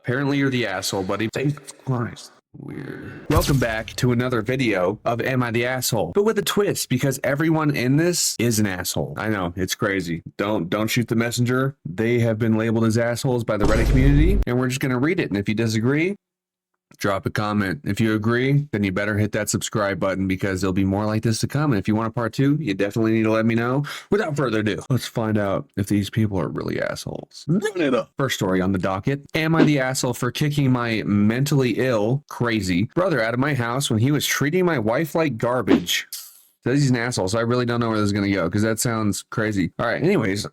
Apparently you're the asshole, buddy. Jesus Christ. Weird. Welcome back to another video of Am I the Asshole? But with a twist, because everyone in this is an asshole. I know, it's crazy. Don't shoot the messenger. They have been labeled as assholes by the Reddit community, and we're just gonna read it. And if you disagree, drop a comment. If you agree, then you better hit that subscribe button because there'll be more like this to come. And if you want a part 2, you definitely need to let me know. Without further ado, let's find out if these people are really assholes. Run it up. First story on the docket. Am I the asshole for kicking my mentally ill, crazy brother out of my house when he was treating my wife like garbage? Says he's an asshole, so I really don't know where this is going to go because that sounds crazy. All right, anyways.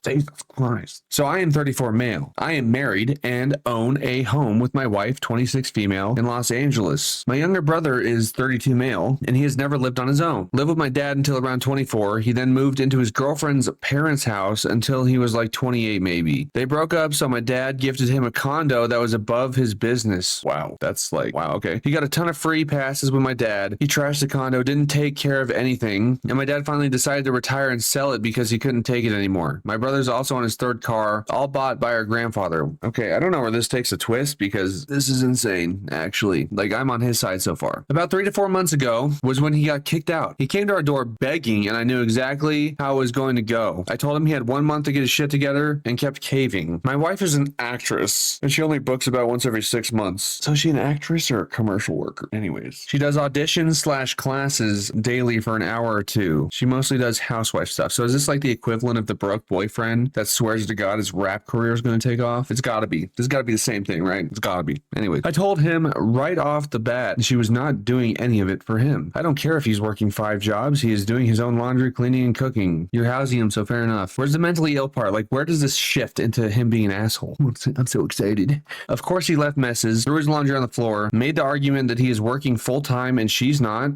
Jesus Christ. So I am 34 male. I am married and own a home with my wife, 26 female, in Los Angeles. My younger brother is 32 male, and he has never lived on his own. Lived with my dad until around 24. He then moved into his girlfriend's parents' house until he was like 28 maybe. They broke up, so my dad gifted him a condo that was above his business. Wow, that's like, wow, okay. He got a ton of free passes with my dad. He trashed the condo, didn't take care of anything, and my dad finally decided to retire and sell it because he couldn't take it anymore. My brother's also on his third car, all bought by our grandfather. Okay, I don't know where this takes a twist because this is insane, actually. Like, I'm on his side so far. About 3 to 4 months ago was when he got kicked out. He came to our door begging, and I knew exactly how it was going to go. I told him he had 1 month to get his shit together and kept caving. My wife is an actress, and she only books about once every 6 months. So is she an actress or a commercial worker? Anyways, she does auditions / classes daily for an hour or two. She mostly does housewife stuff. So is this like the equivalent of the broke boyfriend that swears to God his rap career is going to take off? It's gotta be. This has gotta be the same thing, right? It's gotta be. Anyways, I told him right off the bat she was not doing any of it for him. I don't care if he's working 5 jobs. He is doing his own laundry, cleaning, and cooking. You're housing him, so fair enough. Where's the mentally ill part? Like, where does this shift into him being an asshole? I'm so excited. Of course he left messes, threw his laundry on the floor, made the argument that he is working full time and she's not.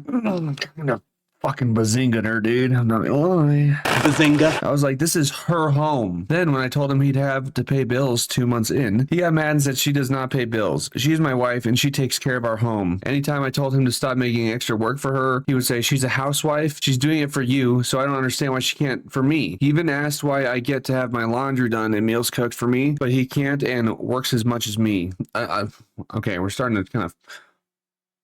Fucking bazinga her, dude. I'm not gonna lie. Bazinga. I was like, this is her home. Then when I told him he'd have to pay bills 2 months in, he got mad and said she does not pay bills. She's my wife and she takes care of our home. Anytime I told him to stop making extra work for her, he would say, she's a housewife. She's doing it for you, so I don't understand why she can't for me. He even asked why I get to have my laundry done and meals cooked for me, but he can't and works as much as me. Okay, we're starting to kind of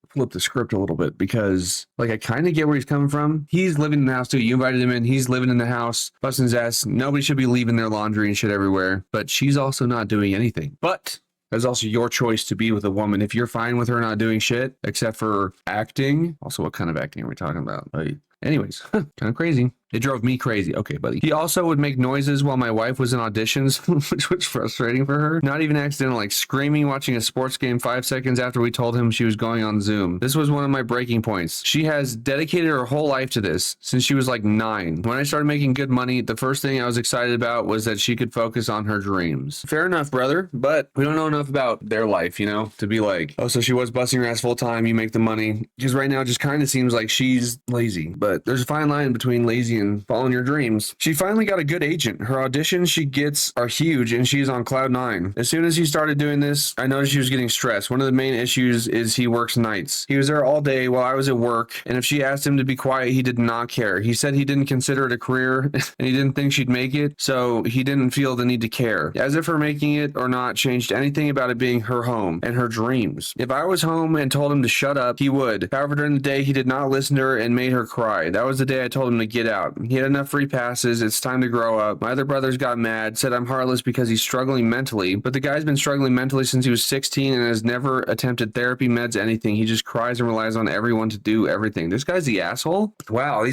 flip the script a little bit because, like, I kind of get where he's coming from. He's living in the house too. You invited him in. He's living in the house, busting his ass. Nobody should be leaving their laundry and shit everywhere, but she's also not doing anything. But that's also your choice to be with a woman. If you're fine with her not doing shit except for acting. Also, what kind of acting are we talking about? Like, anyways, kind of crazy. It drove me crazy. Okay, buddy. He also would make noises while my wife was in auditions, which was frustrating for her. Not even accidental, like screaming watching a sports game 5 seconds after we told him she was going on Zoom. This was one of my breaking points. She has dedicated her whole life to this since she was like 9. When I started making good money, the first thing I was excited about was that she could focus on her dreams. Fair enough, brother, but we don't know enough about their life, you know, to be like, oh, so she was busting her ass full time, you make the money. Because right now it just kind of seems like she's lazy, but there's a fine line between lazy and following your dreams. She finally got a good agent. Her auditions she gets are huge and she's on cloud 9. As soon as he started doing this, I noticed she was getting stressed. One of the main issues is he works nights. He was there all day while I was at work, and if she asked him to be quiet, he did not care. He said he didn't consider it a career and he didn't think she'd make it, so he didn't feel the need to care. As if her making it or not changed anything about it being her home and her dreams. If I was home and told him to shut up, he would. However, during the day, he did not listen to her and made her cry. That was the day I told him to get out. He had enough free passes. It's time to grow up. My other brothers got mad, said I'm heartless because he's struggling mentally, but the guy's been struggling mentally since he was 16 and has never attempted therapy, meds, anything. He just cries and relies on everyone to do everything. This guy's the asshole? Wow,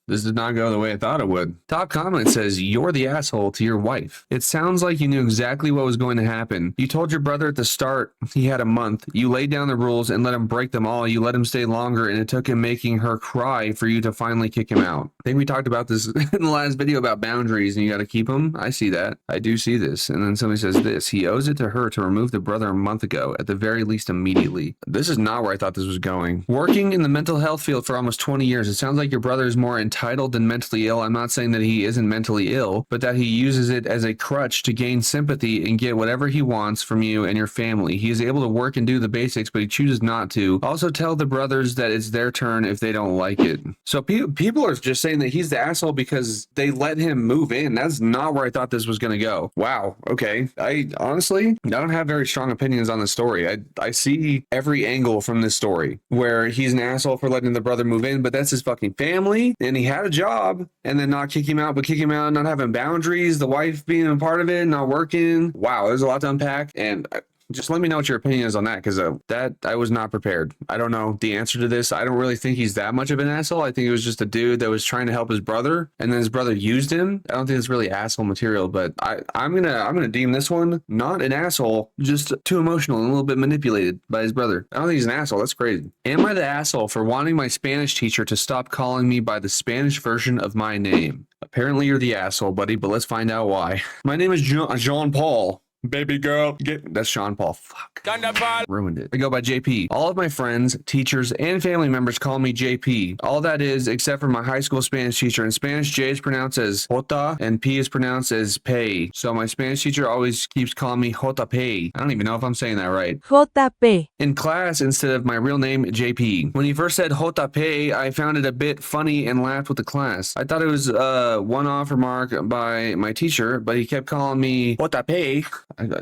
this did not go the way I thought it would. Top comment says, you're the asshole to your wife. It sounds like you knew exactly what was going to happen. You told your brother at the start he had a month. You laid down the rules and let him break them all. You let him stay longer, and it took him making her cry for you to finally kick him out. I think we talked about this in the last video about boundaries, and you got to keep them. I see that. I do see this. And then somebody says this. He owes it to her to remove the brother a month ago, at the very least immediately. This is not where I thought this was going. Working in the mental health field for almost 20 years, it sounds like your brother is more entitled entitled than mentally ill. I'm not saying that he isn't mentally ill, but that he uses it as a crutch to gain sympathy and get whatever he wants from you and your family. He is able to work and do the basics, but he chooses not to. Also tell the brothers that it's their turn if they don't like it. So people are just saying that he's the asshole because they let him move in. That's not where I thought this was going to go. Wow. Okay. I don't have very strong opinions on the story. I see every angle from this story where he's an asshole for letting the brother move in, but that's his fucking family, and he had a job, and then not kick him out, but kick him out, not having boundaries, the wife being a part of it, not working. Wow, there's a lot to unpack, and just let me know what your opinion is on that, because that I was not prepared. I don't know the answer to this. I don't really think he's that much of an asshole. I think it was just a dude that was trying to help his brother, and then his brother used him. I don't think it's really asshole material, but I'm gonna deem this one not an asshole, just too emotional and a little bit manipulated by his brother. I don't think he's an asshole. That's crazy. Am I the asshole for wanting my Spanish teacher to stop calling me by the Spanish version of my name? Apparently you're the asshole, buddy, but let's find out why. My name is Jean Paul. Baby girl, that's Sean Paul. Fuck. Ruined it. I go by JP. All of my friends, teachers, and family members call me JP. All that is, except for my high school Spanish teacher. In Spanish, J is pronounced as Jota, and P is pronounced as Pay. So my Spanish teacher always keeps calling me Jota Pay. I don't even know if I'm saying that right. JP. In class, instead of my real name, JP. When he first said Jota Pay, I found it a bit funny and laughed with the class. I thought it was a one-off remark by my teacher, but he kept calling me Jota Pay.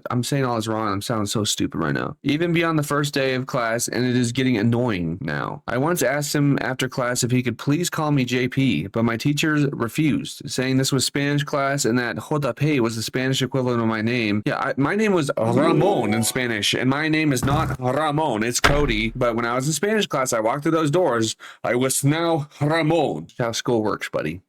I'm saying all this wrong. I'm sounding so stupid right now. Even beyond the first day of class, and it is getting annoying now. I once asked him after class if he could please call me JP, but my teachers refused, saying this was Spanish class and that JP was the Spanish equivalent of my name. Yeah, my name was Ramon in Spanish, and my name is not Ramon, it's Cody. But when I was in Spanish class, I walked through those doors. I was now Ramon. That's how school works, buddy.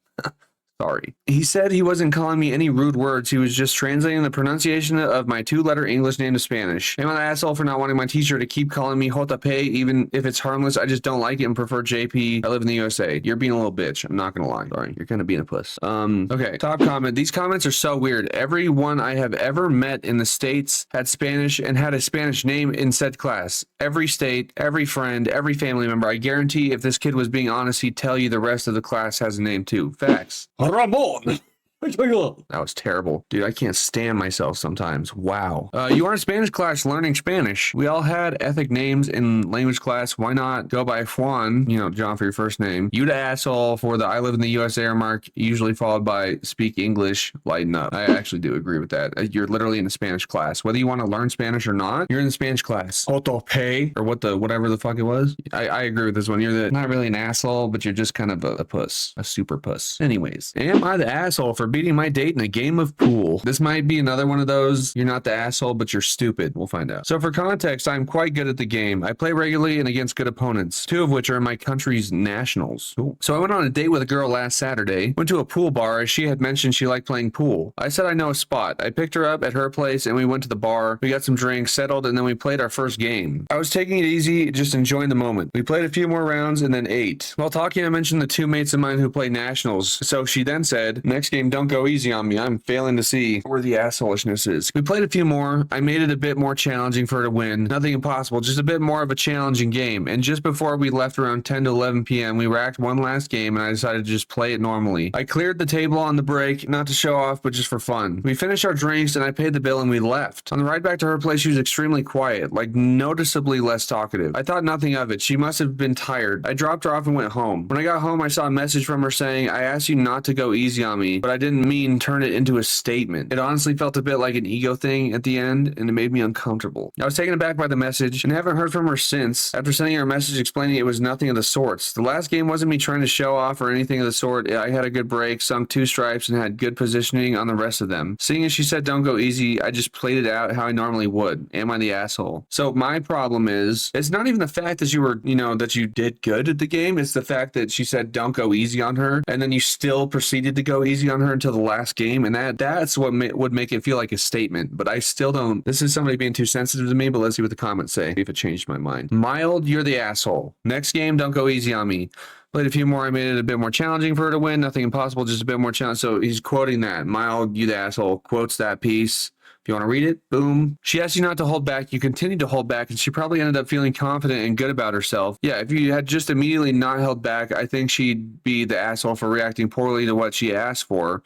Sorry. He said he wasn't calling me any rude words. He was just translating the pronunciation of my two-letter English name to Spanish. Am I the asshole for not wanting my teacher to keep calling me JP, even if it's harmless? I just don't like it and prefer JP. I live in the USA. You're being a little bitch. I'm not gonna lie. Sorry. You're kind of being a puss. Okay. Top comment. These comments are so weird. Everyone I have ever met in the States had Spanish and had a Spanish name in said class. Every state, every friend, every family member. I guarantee if this kid was being honest, he'd tell you the rest of the class has a name too. Facts. Ramon. That was terrible. Dude, I can't stand myself sometimes. Wow. You are in Spanish class learning Spanish. We all had ethnic names in language class. Why not go by Juan, John for your first name. You the asshole for the I live in the USA remark, usually followed by speak English, lighten up. I actually do agree with that. You're literally in a Spanish class. Whether you want to learn Spanish or not, you're in the Spanish class. Autopay, or whatever the fuck it was. I agree with this one. You're not really an asshole, but you're just kind of a puss. A super puss. Anyways, am I the asshole for beating my date in a game of pool? This might be another one of those, you're not the asshole, but you're stupid. We'll find out. So for context, I'm quite good at the game. I play regularly and against good opponents, two of which are my country's nationals. Cool. So I went on a date with a girl last Saturday, went to a pool bar as she had mentioned she liked playing pool. I said I know a spot. I picked her up at her place and we went to the bar. We got some drinks, settled, and then we played our first game. I was taking it easy, just enjoying the moment. We played a few more rounds and then ate. While talking, I mentioned the two mates of mine who play nationals. So she then said, next game, don't go easy on me. I'm failing to see where the assholishness is. We played a few more. I made it a bit more challenging for her to win. Nothing impossible, just a bit more of a challenging game. And just before we left around 10 to 11 p.m., we racked one last game and I decided to just play it normally. I cleared the table on the break, not to show off, but just for fun. We finished our drinks and I paid the bill and we left. On the ride back to her place, she was extremely quiet, like noticeably less talkative. I thought nothing of it. She must have been tired. I dropped her off and went home. When I got home, I saw a message from her saying, I asked you not to go easy on me, but I didn't mean turn it into a statement. It honestly felt a bit like an ego thing at the end, and it made me uncomfortable. I was taken aback by the message and haven't heard from her since, after sending her a message explaining it was nothing of the sorts. The last game wasn't me trying to show off or anything of the sort. I had a good break, sunk 2 stripes, and had good positioning on the rest of them. Seeing as she said don't go easy, I just played it out how I normally would. Am I the asshole? So my problem is, it's not even the fact that you were, that you did good at the game. It's the fact that she said don't go easy on her, and then you still proceeded to go easy on her until the last game, and that's what would make it feel like a statement. But I still don't. This is somebody being too sensitive to me, but let's see what the comments say, if it changed my mind. Mild, you're the asshole. Next game, don't go easy on me. Played a few more. I made it a bit more challenging for her to win. Nothing impossible, just a bit more challenge. So he's quoting that. Mild, you the asshole. Quotes that piece. If you want to read it, boom. She asked you not to hold back. You continued to hold back, and she probably ended up feeling confident and good about herself. Yeah, if you had just immediately not held back, I think she'd be the asshole for reacting poorly to what she asked for.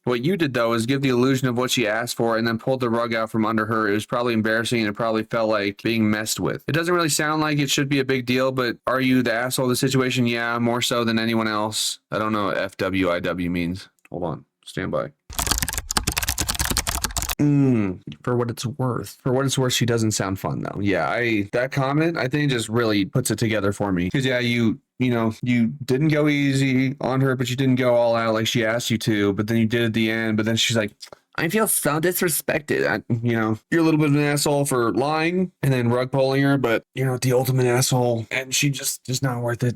What you did, though, is give the illusion of what she asked for and then pulled the rug out from under her. It was probably embarrassing, and it probably felt like being messed with. It doesn't really sound like it should be a big deal, but are you the asshole of the situation? Yeah, more so than anyone else. I don't know what FWIW means. Hold on. Stand by. For what it's worth. For what it's worth, she doesn't sound fun, though. Yeah, that comment, I think, just really puts it together for me. Because, yeah, you didn't go easy on her, but you didn't go all out like she asked you to, but then you did at the end, but then she's like, I feel so disrespected. You're a little bit of an asshole for lying and then rug pulling her, but the ultimate asshole, and she just not worth it.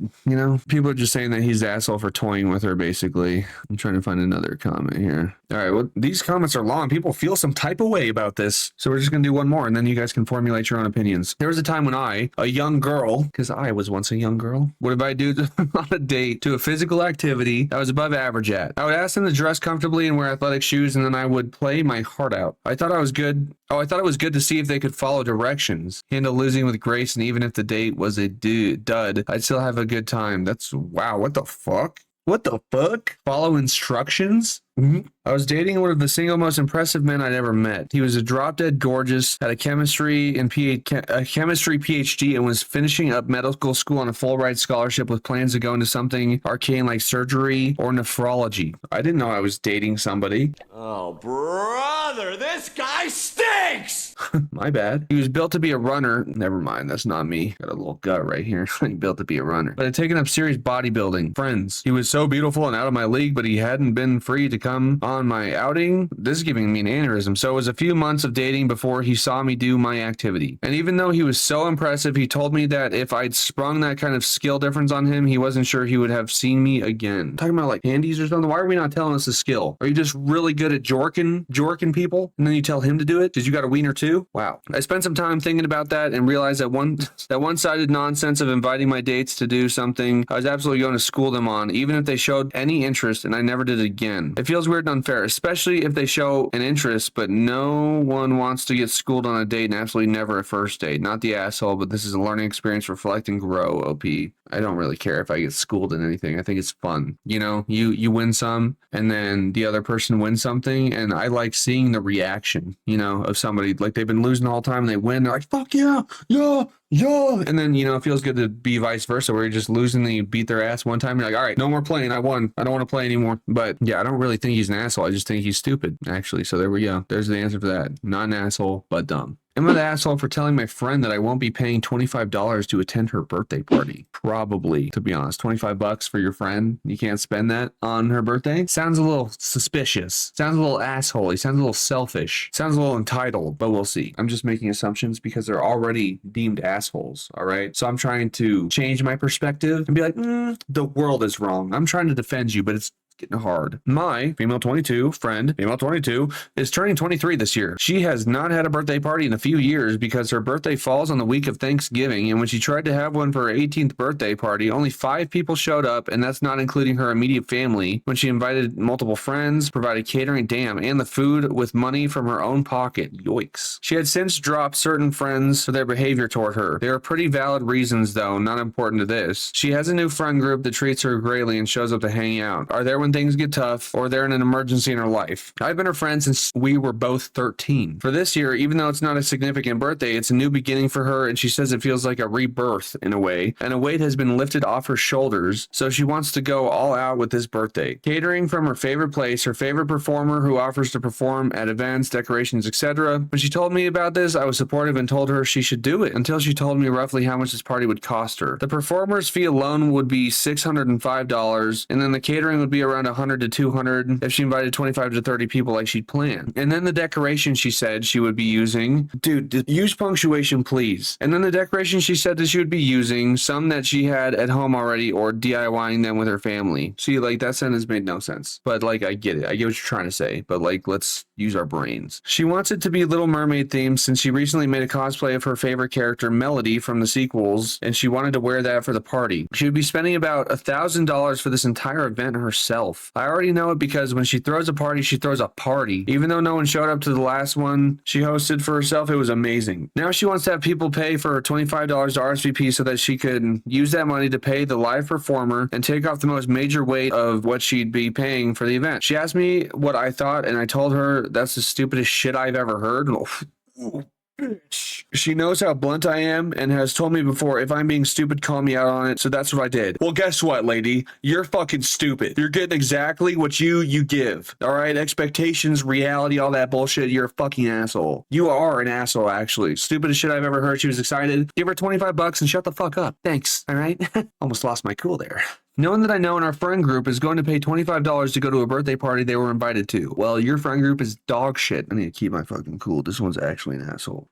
People are just saying that he's the asshole for toying with her, basically. I'm trying to find another comment here. All right, well, these comments are long. People feel some type of way about this, so we're just gonna do one more, and then you guys can formulate your own opinions. There was a time when I, a young girl, because I was once a young girl, would invite dudes on a date to a physical activity I was above average at. I would ask them to dress comfortably and wear athletic shoes, and then I would play my heart out. I thought it was good to see if they could follow directions, handle losing with grace, and even if the date was a dud, I'd still have a good time. Wow, what the fuck? What the fuck? Follow instructions? I was dating one of the single most impressive men I'd ever met. He was a drop-dead gorgeous, had a chemistry PhD, and was finishing up medical school on a full-ride scholarship with plans to go into something arcane like surgery or nephrology. I didn't know I was dating somebody. Oh, brother, this guy stinks! My bad. He was built to be a runner. Never mind, that's not me. Got a little gut right here. Built to be a runner. But had taken up serious bodybuilding. Friends. He was so beautiful and out of my league, but he hadn't been free to come on my outing. This is giving me an aneurysm. So it was a few months of dating before he saw me do my activity. And even though he was so impressive, he told me that if I'd sprung that kind of skill difference on him, he wasn't sure he would have seen me again. Talking about like handies or something. Why are we not telling us a skill? Are you just really good at jorking people? And then you tell him to do it? Did you got a wiener too? Wow. I spent some time thinking about that and realized that one-sided nonsense of inviting my dates to do something I was absolutely going to school them on, even if they showed any interest, and I never did it again. It feels weird and unfair, especially if they show an interest, but no one wants to get schooled on a date and absolutely never a first date. Not the asshole, but this is a learning experience. Reflect and grow, OP. I don't really care if I get schooled in anything. I think it's fun. You win some and then the other person wins something, and I like seeing the reaction, of somebody. Like they've been losing the whole time and they win. They're like, fuck yeah, yeah. And then, it feels good to be vice versa, where you're just losing and you beat their ass one time. You're like, all right, no more playing. I won. I don't want to play anymore. But yeah, I don't really think he's an asshole. I just think he's stupid, actually. So there we go. There's the answer for that. Not an asshole, but dumb. Am I the asshole for telling my friend that I won't be paying $25 to attend her birthday party? Probably, to be honest. $25 for your friend? You can't spend that on her birthday? Sounds a little suspicious. Sounds a little assholey. Sounds a little selfish. Sounds a little entitled, but we'll see. I'm just making assumptions because they're already deemed assholes, all right? So I'm trying to change my perspective and be like, the world is wrong. I'm trying to defend you, but it's getting hard. My female 22 friend, female 22, is turning 23 this year. She has not had a birthday party in a few years because her birthday falls on the week of Thanksgiving, and when she tried to have one for her 18th birthday party, only 5 people showed up, and that's not including her immediate family. When she invited multiple friends, provided catering, and the food with money from her own pocket. Yikes. She had since dropped certain friends for their behavior toward her. There are pretty valid reasons, though, not important to this. She has a new friend group that treats her greatly and shows up to hang out. Are there when things get tough, or they're in an emergency in her life. I've been her friend since we were both 13. For this year, even though it's not a significant birthday, it's a new beginning for her, and she says it feels like a rebirth in a way, and a weight has been lifted off her shoulders, so she wants to go all out with this birthday. Catering from her favorite place, her favorite performer who offers to perform at events, decorations, etc. When she told me about this, I was supportive and told her she should do it, until she told me roughly how much this party would cost her. The performer's fee alone would be $605, and then the catering would be around $100 to $200 if she invited 25 to 30 people like she'd planned. And then the decoration she said she would be using, dude, use punctuation please. And then the decoration she said that she would be using, some that she had at home already or DIYing them with her family. See, like that sentence made no sense, but like I get it. I get what you're trying to say, but like let's use our brains. She wants it to be Little Mermaid themed since she recently made a cosplay of her favorite character Melody from the sequels, and she wanted to wear that for the party. She would be spending about $1,000 for this entire event herself. herself. I already know it because when she throws a party, she throws a party. Even though no one showed up to the last one she hosted for herself, it was amazing. Now she wants to have people pay for $25 to RSVP so that she could use that money to pay the live performer and take off the most major weight of what she'd be paying for the event. She asked me what I thought, and I told her that's the stupidest shit I've ever heard. She knows how blunt I am and has told me before, if I'm being stupid, call me out on it. So that's what I did. Well, guess what, lady? You're fucking stupid. You're getting exactly what you give. All right? Expectations, reality, all that bullshit. You're a fucking asshole. You are an asshole, actually. Stupidest shit I've ever heard. She was excited. Give her 25 bucks and shut the fuck up. Thanks. All right? Almost lost my cool there. No one that I know in our friend group is going to pay $25 to go to a birthday party they were invited to. Well, your friend group is dog shit. I need to keep my fucking cool. This one's actually an asshole.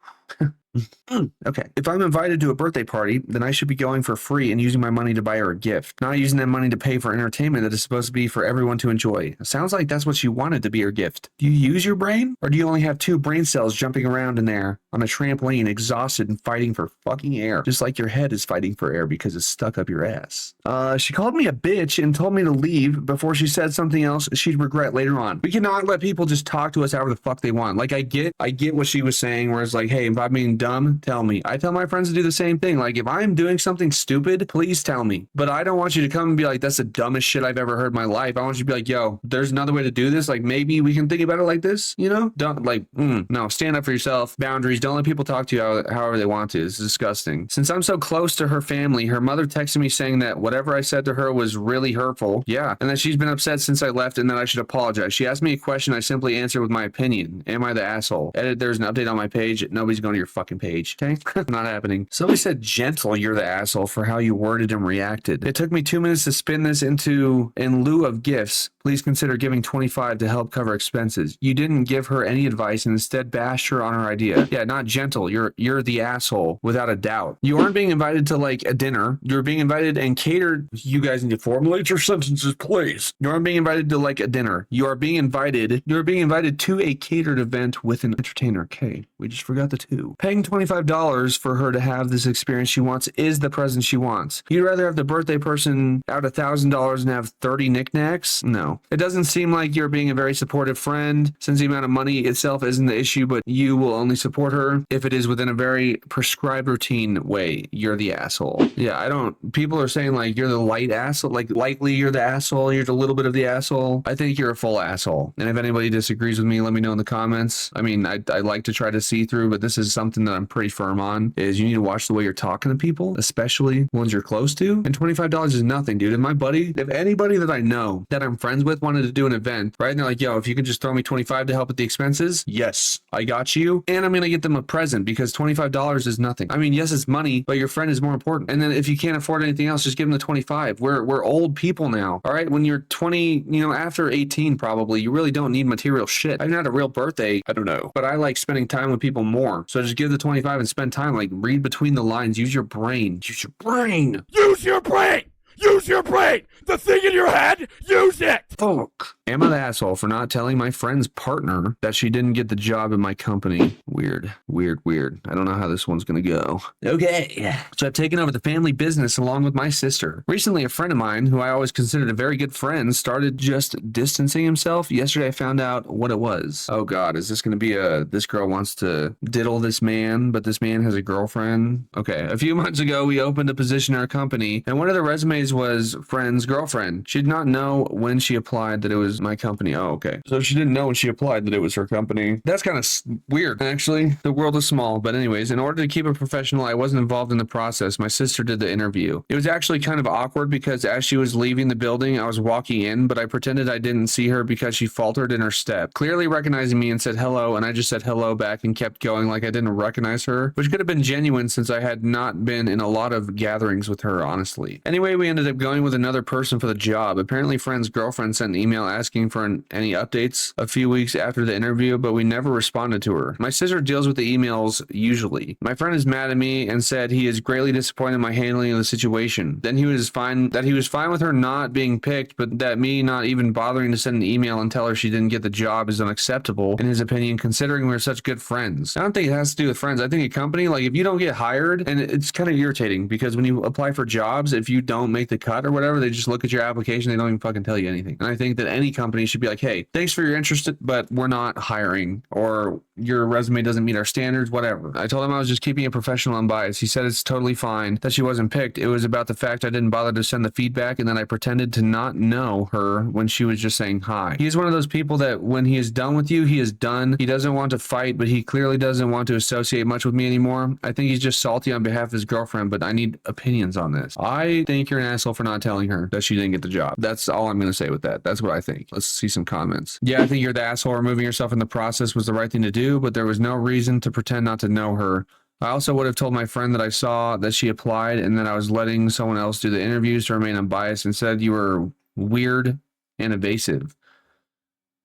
Okay. If I'm invited to a birthday party, then I should be going for free and using my money to buy her a gift, not using that money to pay for entertainment that is supposed to be for everyone to enjoy. It sounds like that's what she wanted to be her gift. Do you use your brain? Or do you only have 2 brain cells jumping around in there on a trampoline, exhausted and fighting for fucking air, just like your head is fighting for air because it's stuck up your ass? She called me a bitch and told me to leave before she said something else she'd regret later on. We cannot let people just talk to us however the fuck they want. Like, I get what she was saying, where it's like, hey, if I'm being dumb, tell me. I tell my friends to do the same thing. Like, if I'm doing something stupid, please tell me. But I don't want you to come and be like, that's the dumbest shit I've ever heard in my life. I want you to be like, yo, there's another way to do this. Like, maybe we can think about it like this, you know? Don't, like, no, stand up for yourself. Boundaries. Don't let people talk to you however they want to. It's disgusting. Since I'm so close to her family, her mother texted me saying that whatever I said to her was really hurtful. Yeah. And that she's been upset since I left and that I should apologize. She asked me a question. I simply answered with my opinion. Am I the asshole? Edit, there's an update on my page. Nobody's going to your fucking page. Okay? Not happening. Somebody said, gentle, you're the asshole for how you worded and reacted. It took me 2 minutes to spin this into, in lieu of gifts, please consider giving 25 to help cover expenses. You didn't give her any advice and instead bashed her on her idea. Yeah, not gentle. You're the asshole without a doubt. You aren't being invited to like a dinner. You're being invited and catered. You guys need to formulate your sentences, please. You aren't being invited to like a dinner. You're being invited to a catered event with an entertainer. Okay, we just forgot the 2. Paying $25 for her to have this experience she wants is the present she wants. You'd rather have the birthday person out $1,000 and have 30 knickknacks? No. It doesn't seem like you're being a very supportive friend, since the amount of money itself isn't the issue, but you will only support her if it is within a very prescribed routine way. You're the asshole. Yeah, people are saying like you're the light asshole, like lightly you're the asshole, you're a little bit of the asshole. I think you're a full asshole. And if anybody disagrees with me, let me know in the comments. I mean, I like to try to see through, but this is something that I'm pretty firm on, is you need to watch the way you're talking to people, especially ones you're close to. And $25 is nothing, dude. And if anybody that I know that I'm friends with wanted to do an event, right? And they're like, yo, if you could just throw me 25 to help with the expenses, yes, I got you. And I'm going to get them a present because $25 is nothing. I mean, yes, it's money, but your friend is more important. And then if you can't afford anything else, just give them the 25. We're old people now. All right. When you're 20, after 18, probably, you really don't need material shit. I've had a real birthday. I don't know, but I like spending time with people more. So just give the 25 and spend time, like read between the lines, use your brain, use your brain, use your brain. Use your brain! The thing in your head, use it! Fuck. Am I the asshole for not telling my friend's partner that she didn't get the job at my company? Weird. I don't know how this one's gonna go. Okay. So I've taken over the family business along with my sister. Recently, a friend of mine, who I always considered a very good friend, started just distancing himself. Yesterday, I found out what it was. Oh God, is this gonna be this girl wants to diddle this man, but this man has a girlfriend? Okay. A few months ago, we opened a position in our company, and one of the resumes was friend's girlfriend. She did not know when she applied that it was my company. Oh, okay. So she didn't know when she applied that it was her company. That's kind of weird, actually. The world is small. But anyways, in order to keep it professional, I wasn't involved in the process. My sister did the interview. It was actually kind of awkward because as she was leaving the building, I was walking in, but I pretended I didn't see her because she faltered in her step, clearly recognizing me and said hello, and I just said hello back and kept going like I didn't recognize her, which could have been genuine since I had not been in a lot of gatherings with her, honestly. Anyway, we ended up going with another person for the job. Apparently, friend's girlfriend sent an email asking for any updates a few weeks after the interview, but we never responded to her. My sister deals with the emails usually. My friend is mad at me and said he is greatly disappointed in my handling of the situation. Then he was fine with her not being picked, but that me not even bothering to send an email and tell her she didn't get the job is unacceptable in his opinion, considering we're such good friends. I don't think it has to do with friends. I think a company, like if you don't get hired, and it's kind of irritating because when you apply for jobs, if you don't make make the cut or whatever. They just look at your application. They don't even fucking tell you anything. And I think that any company should be like, hey, thanks for your interest, but we're not hiring, or your resume doesn't meet our standards, whatever. I told him I was just keeping it professional and biased. He said it's totally fine that she wasn't picked. It was about the fact I didn't bother to send the feedback, and then I pretended to not know her when she was just saying hi. He's one of those people that when he is done with you, he is done. He doesn't want to fight, but he clearly doesn't want to associate much with me anymore. I think he's just salty on behalf of his girlfriend, but I need opinions on this. I think you're an asshole for not telling her that she didn't get the job. That's all I'm going to say with that. That's what I think. Let's see some comments. Yeah, I think you're the asshole. Removing yourself in the process was the right thing to do, but there was no reason to pretend not to know her. I also would have told my friend that I saw that she applied and that I was letting someone else do the interviews to remain unbiased, and said you were weird and evasive.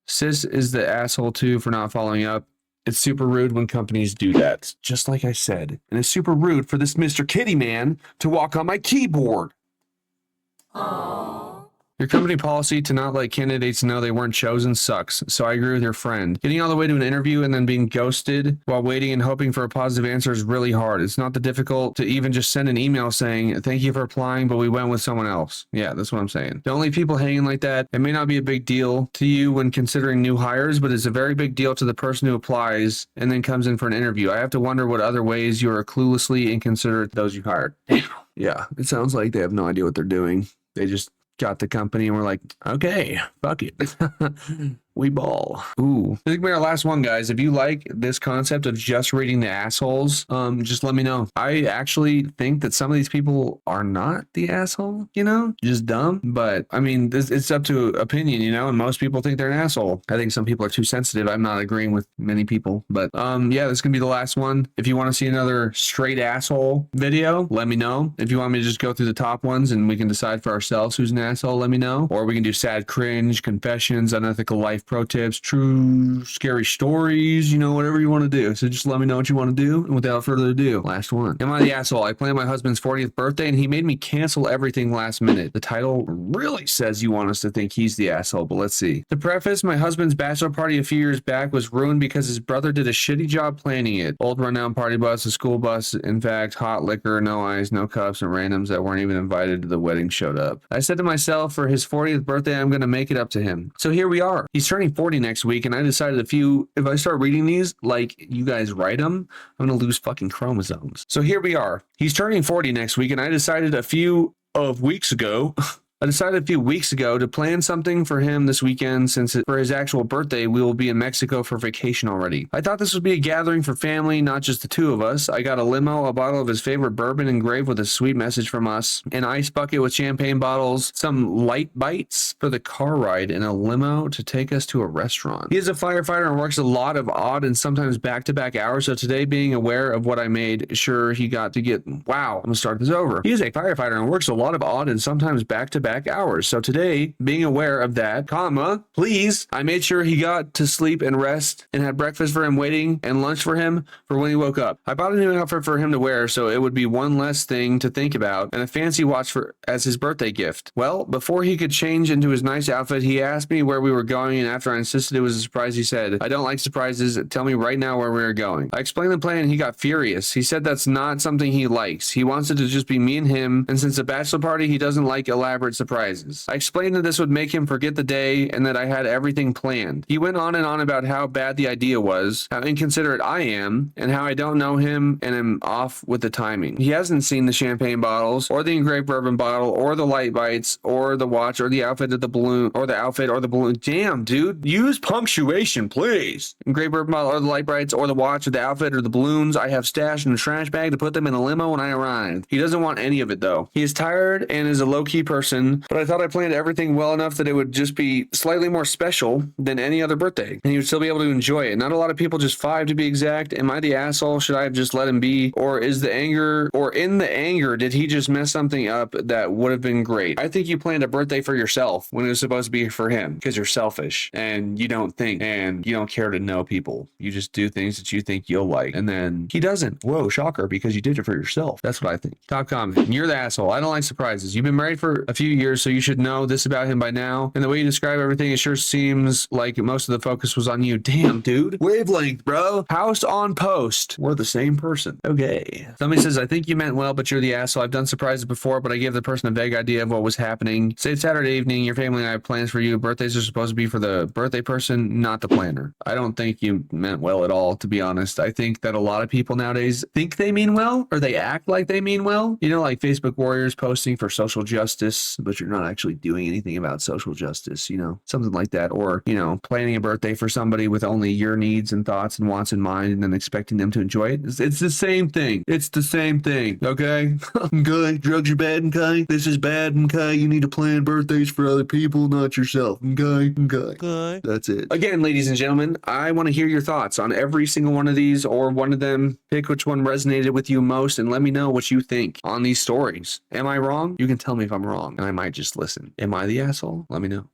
Sis is the asshole too for not following up. It's super rude when companies do that, just like I said. And it's super rude for this Mr. Kitty Man to walk on my keyboard. Aww. Your company policy to not let candidates know they weren't chosen sucks, so I agree with your friend. Getting all the way to an interview and then being ghosted while waiting and hoping for a positive answer is really hard. It's not that difficult to even just send an email saying, thank you for applying, but we went with someone else. Yeah, that's what I'm saying. Don't leave people hanging like that. It may not be a big deal to you when considering new hires, but it's a very big deal to the person who applies and then comes in for an interview. I have to wonder what other ways you are cluelessly inconsiderate to those you hired. Damn. Yeah, it sounds like they have no idea what they're doing. They just got the company and we're like, okay, fuck it. We ball. Ooh, this is gonna be our last one, guys. If you like this concept of just reading the assholes, just let me know. I actually think that some of these people are not the asshole, you know, just dumb. But I mean, it's up to opinion, you know, and most people think they're an asshole. I think some people are too sensitive. I'm not agreeing with many people, but yeah, this is gonna be the last one. If you want to see another straight asshole video, let me know. If you want me to just go through the top ones and we can decide for ourselves who's an asshole, let me know. Or we can do sad cringe, confessions, unethical life pro tips, true scary stories, you know, whatever you want to do. So just let me know what you want to do. And without further ado, last one. Am I the asshole? I planned my husband's 40th birthday and he made me cancel everything last minute. The title really says you want us to think he's the asshole, but let's see. To preface, my husband's bachelor party a few years back was ruined because his brother did a shitty job planning it. Old rundown party bus, a school bus, in fact, hot liquor, no ice, no cups, and randoms that weren't even invited to the wedding showed up. I said to myself, for his 40th birthday, I'm going to make it up to him. So here we are. He's turning 40 next week, and I decided if I start reading these like you guys write them, I'm going to lose fucking chromosomes. So here we are. He's turning 40 next week, and I decided a few weeks ago to plan something for him this weekend, since for his actual birthday, we will be in Mexico for vacation already. I thought this would be a gathering for family, not just the two of us. I got a limo, a bottle of his favorite bourbon engraved with a sweet message from us, an ice bucket with champagne bottles, some light bites for the car ride, and a limo to take us to a restaurant. He is a firefighter and works a lot of odd and sometimes back-to-back hours, so today, being aware of what I made sure he got to get, wow, I'm gonna start this over. He is a firefighter and works a lot of odd and sometimes back-to-back hours. So today, being aware of that, please, I made sure he got to sleep and rest and had breakfast for him waiting and lunch for him for when he woke up. I bought a new outfit for him to wear so it would be one less thing to think about, and a fancy watch as his birthday gift. Well, before he could change into his nice outfit, he asked me where we were going, and after I insisted it was a surprise, he said, I don't like surprises. Tell me right now where we are going. I explained the plan and he got furious. He said that's not something he likes. He wants it to just be me and him, and since a bachelor party, he doesn't like elaborate surprises. I explained that this would make him forget the day and that I had everything planned. He went on and on about how bad the idea was, how inconsiderate I am, and how I don't know him and am off with the timing. He hasn't seen the champagne bottles, or the engraved bourbon bottle, or the light bites, or the watch, or the outfit of the balloon, or the outfit, or the balloon. Damn, dude. Use punctuation, please. Engraved bourbon bottle, or the light bites, or the watch, or the outfit, or the balloons I have stashed in a trash bag to put them in a limo when I arrived. He doesn't want any of it, though. He is tired and is a low-key person, but I thought I planned everything well enough that it would just be slightly more special than any other birthday, and he would still be able to enjoy it. Not a lot of people, just 5 to be exact. Am I the asshole? Should I have just let him be? Or in the anger, did he just mess something up that would have been great? I think you planned a birthday for yourself when it was supposed to be for him, because you're selfish and you don't think and you don't care to know people. You just do things that you think you'll like, and then he doesn't. Whoa, shocker, because you did it for yourself. That's what I think. Top comment. You're the asshole. I don't like surprises. You've been married for a few years, so you should know this about him by now. And the way you describe everything, it sure seems like most of the focus was on you. Damn, dude. Wavelength, bro. House on post. We're the same person. Okay. Somebody says, I think you meant well, but you're the asshole. I've done surprises before, but I gave the person a vague idea of what was happening. Say it's Saturday evening, your family and I have plans for you. Birthdays are supposed to be for the birthday person, not the planner. I don't think you meant well at all, to be honest. I think that a lot of people nowadays think they mean well, or they act like they mean well. You know, like Facebook warriors posting for social justice, but you're not actually doing anything about social justice, you know, something like that. Or, you know, planning a birthday for somebody with only your needs and thoughts and wants in mind and then expecting them to enjoy it. It's the same thing. It's the same thing, okay? Okay, drugs are bad, okay? This is bad, okay? You need to plan birthdays for other people, not yourself, okay? Okay. That's it. Again, ladies and gentlemen, I want to hear your thoughts on every single one of these or one of them. Pick which one resonated with you most and let me know what you think on these stories. Am I wrong? You can tell me if I'm wrong and I might just listen. Am I the asshole? Let me know.